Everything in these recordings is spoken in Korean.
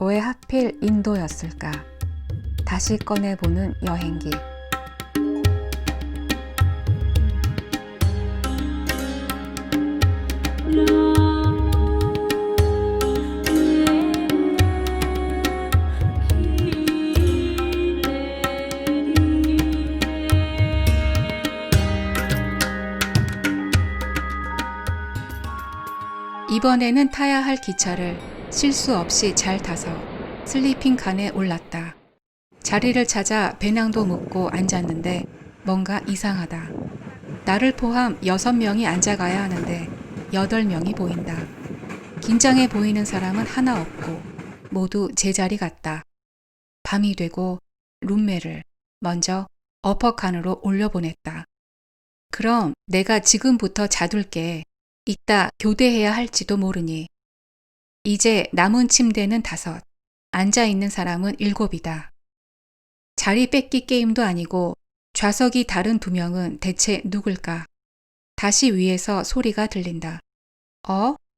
왜 하필 인도였을까? 다시 꺼내보는 여행기. 이번에는 타야 할 기차를 실수 없이 잘 타서 슬리핑 칸에 올랐다. 자리를 찾아 배낭도 묶고 앉았는데 뭔가 이상하다. 나를 포함 6명이 앉아가야 하는데 8명이 보인다. 긴장해 보이는 사람은 하나 없고 모두 제자리 같다. 밤이 되고 룸메를 먼저 어퍼칸으로 올려보냈다. 그럼 내가 지금부터 자둘게. 이따 교대해야 할지도 모르니. 이제 남은 침대는 5, 앉아있는 사람은 7이다. 자리 뺏기 게임도 아니고 좌석이 다른 2명은 대체 누굴까? 다시 위에서 소리가 들린다.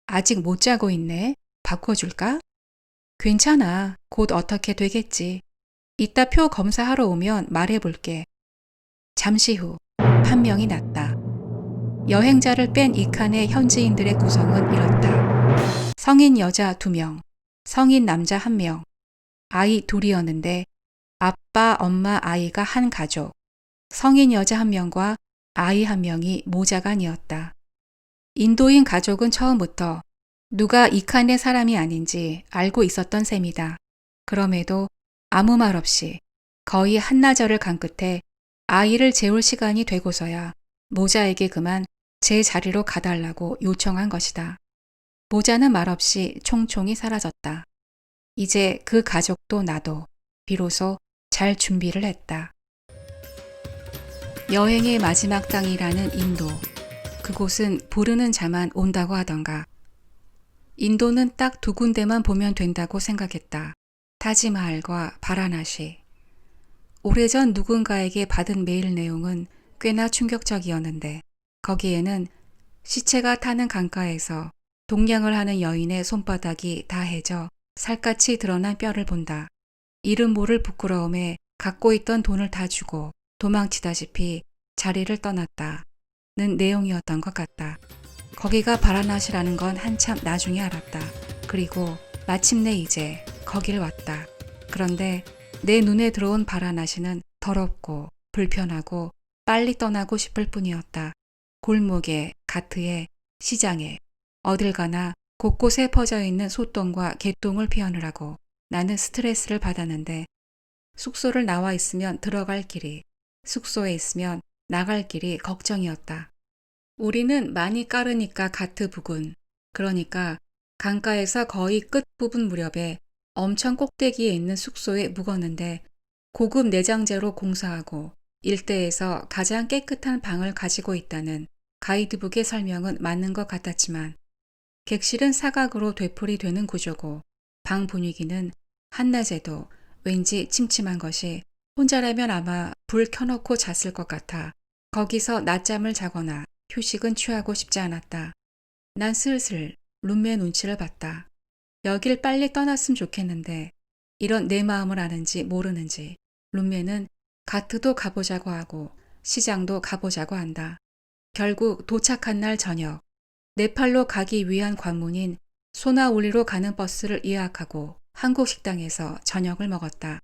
아직 못 자고 있네. 바꿔줄까? 괜찮아. 곧 어떻게 되겠지. 이따 표 검사하러 오면 말해볼게. 잠시 후 판명이 났다. 여행자를 뺀 이 칸의 현지인들의 구성은 이렇다. 성인 여자 2명, 성인 남자 1명, 아이 2이었는데 아빠, 엄마, 아이가 한 가족, 성인 여자 1명과 아이 1명이 모자간이었다. 인도인 가족은 처음부터 누가 이 칸의 사람이 아닌지 알고 있었던 셈이다. 그럼에도 아무 말 없이 거의 한나절을 간 끝에 아이를 재울 시간이 되고서야 모자에게 그만 제 자리로 가달라고 요청한 것이다. 모자는 말없이 총총히 사라졌다. 이제 그 가족도 나도 비로소 잘 준비를 했다. 여행의 마지막 땅이라는 인도. 그곳은 부르는 자만 온다고 하던가. 인도는 딱 2군데만 보면 된다고 생각했다. 타지마할과 바라나시. 오래전 누군가에게 받은 메일 내용은 꽤나 충격적이었는데 거기에는 시체가 타는 강가에서 동냥을 하는 여인의 손바닥이 다해져 살갗이 드러난 뼈를 본다. 이름 모를 부끄러움에 갖고 있던 돈을 다 주고 도망치다시피 자리를 떠났다는 내용이었던 것 같다. 거기가 바라나시라는 건 한참 나중에 알았다. 그리고 마침내 이제 거길 왔다. 그런데 내 눈에 들어온 바라나시는 더럽고 불편하고 빨리 떠나고 싶을 뿐이었다. 골목에, 가트에, 시장에, 어딜 가나 곳곳에 퍼져 있는 소똥과 개똥을 피하느라고 나는 스트레스를 받았는데 숙소를 나와 있으면 들어갈 길이, 숙소에 있으면 나갈 길이 걱정이었다. 우리는 많이 까르니까 가트 부근, 그러니까 강가에서 거의 끝부분 무렵에 엄청 꼭대기에 있는 숙소에 묵었는데 고급 내장재로 공사하고 일대에서 가장 깨끗한 방을 가지고 있다는 가이드북의 설명은 맞는 것 같았지만 객실은 사각으로 되풀이 되는 구조고 방 분위기는 한낮에도 왠지 침침한 것이 혼자라면 아마 불 켜놓고 잤을 것 같아 거기서 낮잠을 자거나 휴식은 취하고 싶지 않았다. 난 슬슬 룸메 눈치를 봤다. 여길 빨리 떠났으면 좋겠는데 이런 내 마음을 아는지 모르는지 룸메는 가트도 가보자고 하고 시장도 가보자고 한다. 결국 도착한 날 저녁 네팔로 가기 위한 관문인 소나울리로 가는 버스를 예약하고 한국 식당에서 저녁을 먹었다.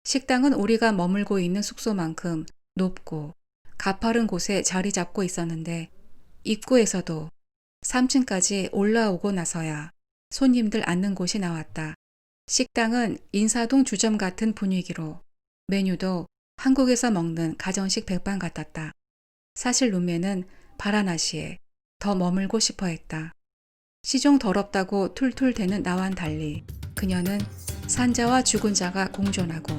식당은 우리가 머물고 있는 숙소만큼 높고 가파른 곳에 자리 잡고 있었는데 입구에서도 3층까지 올라오고 나서야 손님들 앉는 곳이 나왔다. 식당은 인사동 주점 같은 분위기로 메뉴도 한국에서 먹는 가정식 백반 같았다. 사실 룸메는 바라나시에 더 머물고 싶어 했다. 시종 더럽다고 툴툴대는 나와는 달리 그녀는 산자와 죽은 자가 공존하고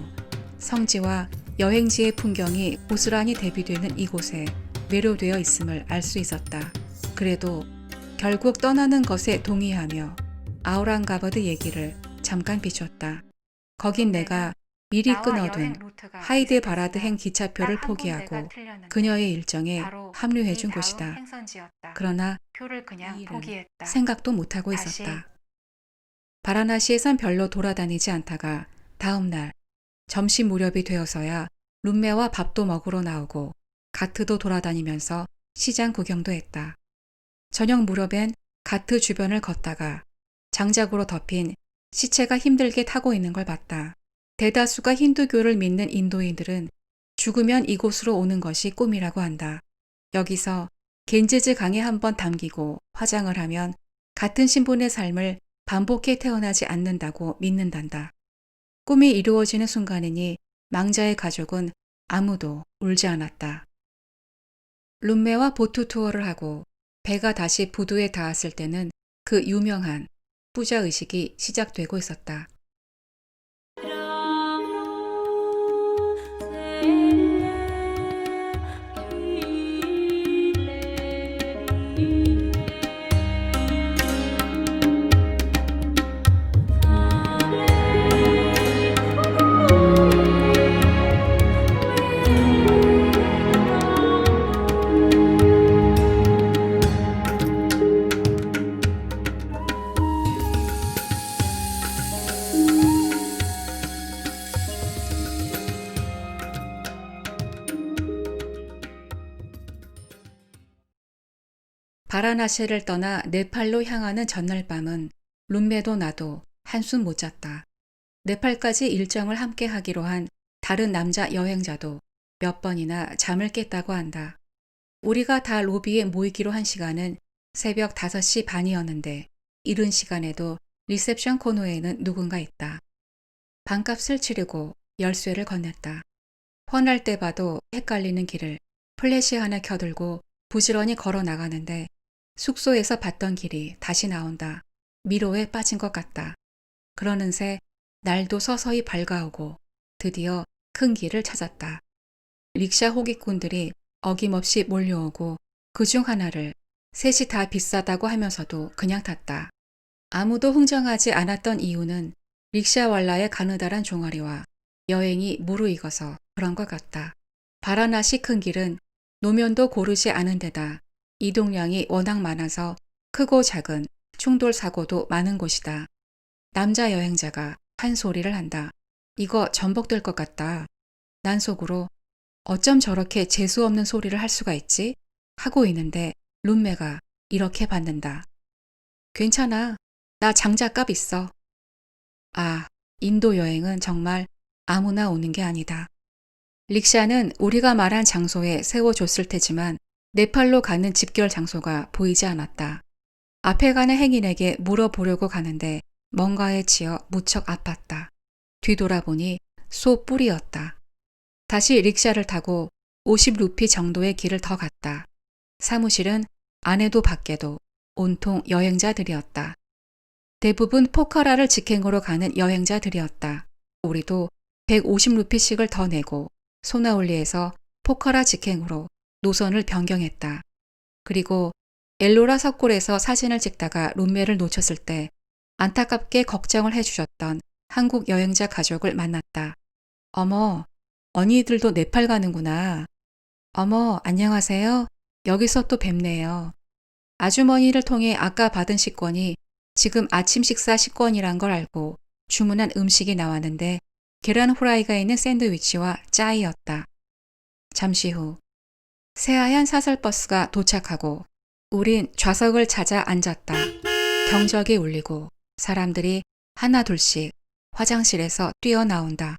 성지와 여행지의 풍경이 고스란히 대비되는 이곳에 매료되어 있음을 알 수 있었다. 그래도 결국 떠나는 것에 동의하며 아우랑가바드 얘기를 잠깐 비췄다. 거긴 내가 미리 끊어둔 하이데바라드행 기차표를 포기하고 그녀의 일정에 합류해준 곳이다. 그러나 이 일은 생각도 못하고 있었다. 바라나시에선 별로 돌아다니지 않다가 다음 날 점심 무렵이 되어서야 룸메와 밥도 먹으러 나오고 가트도 돌아다니면서 시장 구경도 했다. 저녁 무렵엔 가트 주변을 걷다가 장작으로 덮인 시체가 힘들게 타고 있는 걸 봤다. 대다수가 힌두교를 믿는 인도인들은 죽으면 이곳으로 오는 것이 꿈이라고 한다. 여기서 겐지즈 강에 한번 담기고 화장을 하면 같은 신분의 삶을 반복해 태어나지 않는다고 믿는단다. 꿈이 이루어지는 순간이니 망자의 가족은 아무도 울지 않았다. 룸메와 보트 투어를 하고 배가 다시 부두에 닿았을 때는 그 유명한 뿌자 의식이 시작되고 있었다. 바라나시를 떠나 네팔로 향하는 전날 밤은 룸메도 나도 한숨 못 잤다. 네팔까지 일정을 함께 하기로 한 다른 남자 여행자도 몇 번이나 잠을 깼다고 한다. 우리가 다 로비에 모이기로 한 시간은 새벽 5시 반이었는데 이른 시간에도 리셉션 코너에는 누군가 있다. 방값을 치르고 열쇠를 건넸다. 훤할 때 봐도 헷갈리는 길을 플래시 하나 켜들고 부지런히 걸어 나가는데 숙소에서 봤던 길이 다시 나온다. 미로에 빠진 것 같다. 그러는 새 날도 서서히 밝아오고 드디어 큰 길을 찾았다. 릭샤 호기꾼들이 어김없이 몰려오고 그중 하나를 셋이 다 비싸다고 하면서도 그냥 탔다. 아무도 흥정하지 않았던 이유는 릭샤왈라의 가느다란 종아리와 여행이 무르익어서 그런 것 같다. 바라나시 큰 길은 노면도 고르지 않은 데다 이동량이 워낙 많아서 크고 작은 충돌 사고도 많은 곳이다. 남자 여행자가 한 소리를 한다. 이거 전복될 것 같다. 난 속으로 어쩜 저렇게 재수없는 소리를 할 수가 있지? 하고 있는데 룸메가 이렇게 받는다. 괜찮아. 나 장작값 있어. 아, 인도 여행은 정말 아무나 오는 게 아니다. 릭샤는 우리가 말한 장소에 세워줬을 테지만 네팔로 가는 집결 장소가 보이지 않았다. 앞에 가는 행인에게 물어보려고 가는데 뭔가에 치여 무척 아팠다. 뒤돌아보니 소 뿔이었다. 다시 릭샤를 타고 50루피 정도의 길을 더 갔다. 사무실은 안에도 밖에도 온통 여행자들이었다. 대부분 포카라를 직행으로 가는 여행자들이었다. 우리도 150루피씩을 더 내고 소나울리에서 포카라 직행으로 노선을 변경했다. 그리고 엘로라 석굴에서 사진을 찍다가 룸메를 놓쳤을 때 안타깝게 걱정을 해주셨던 한국 여행자 가족을 만났다. 어머, 언니들도 네팔 가는구나. 어머, 안녕하세요. 여기서 또 뵙네요. 아주머니를 통해 아까 받은 식권이 지금 아침 식사 식권이란 걸 알고 주문한 음식이 나왔는데 계란 후라이가 있는 샌드위치와 짜이였다. 잠시 후 새하얀 사설버스가 도착하고 우린 좌석을 찾아 앉았다. 경적이 울리고 사람들이 하나 둘씩 화장실에서 뛰어나온다.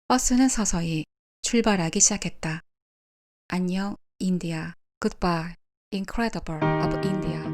버스는 서서히 출발하기 시작했다. 안녕, 인디아. Goodbye, incredible of India.